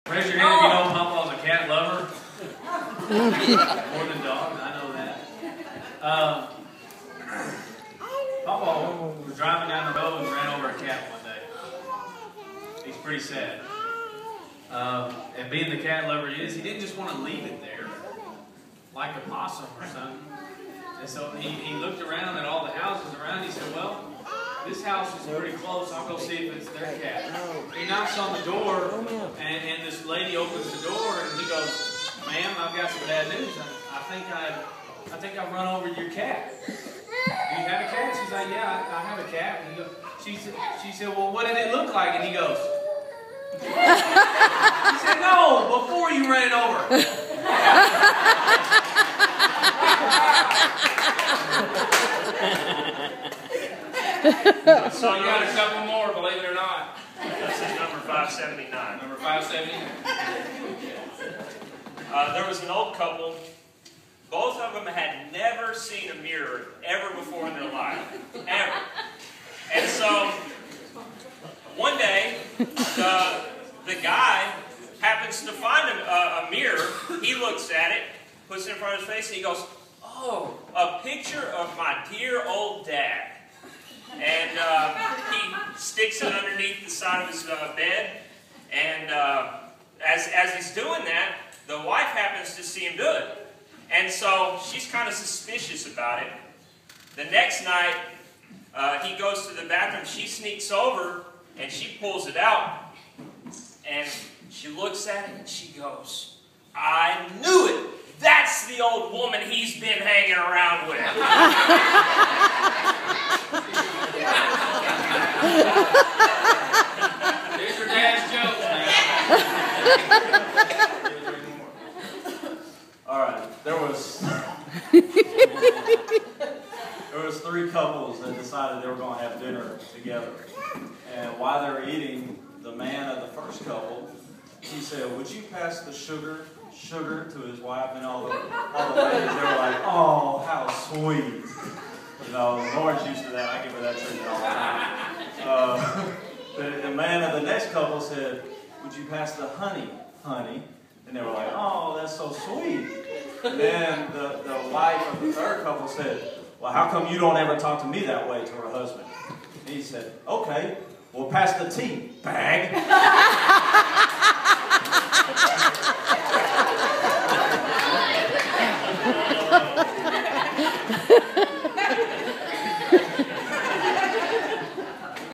Raise your hand if you know Papa's a cat lover. More than dogs, I know that. Papa was driving down the road and ran over a cat one day. He's pretty sad. And being the cat lover he is, he didn't just want to leave it there, like a possum or something. And so he looked around at all the houses around. He said, well, this house is pretty close. I'll go see if it's their cat. He knocks on the door, and this lady opens the door, and he goes, ma'am, I've got some bad news. I think I've run over your cat. Do you have a cat? She's like, yeah, I have a cat. And she said, well, what did it look like? And he goes, he said, no, before you ran it over. So you got a couple more, believe it or not. This is number 579. Number 579. There was an old couple. Both of them had never seen a mirror ever before in their life. Ever. And so, one day, the guy happens to find a mirror. He looks at it, puts it in front of his face, and he goes, oh, a picture of my dear old dad. And he sticks it underneath the side of his bed. And as he's doing that, the wife happens to see him do it. And so she's kind of suspicious about it. The next night, he goes to the bathroom. She sneaks over, and she pulls it out. And she looks at it, and she goes, I knew it! That's the old woman he's been hanging around with. These are Dad's jokes, man. All right, there was three couples that decided they were going to have dinner together. And while they were eating, the man of the first couple, he said, would you pass the sugar to his wife? And all the ladies, they were like, oh, how sweet. You know, Lauren's used to that. I give her that treatment all the time. The man of the next couple said, would you pass the honey? And they were like, oh, that's so sweet. And then the wife of the third couple said, well, how come you don't ever talk to me that way, to her husband? And he said, okay, we'll pass the tea, bag.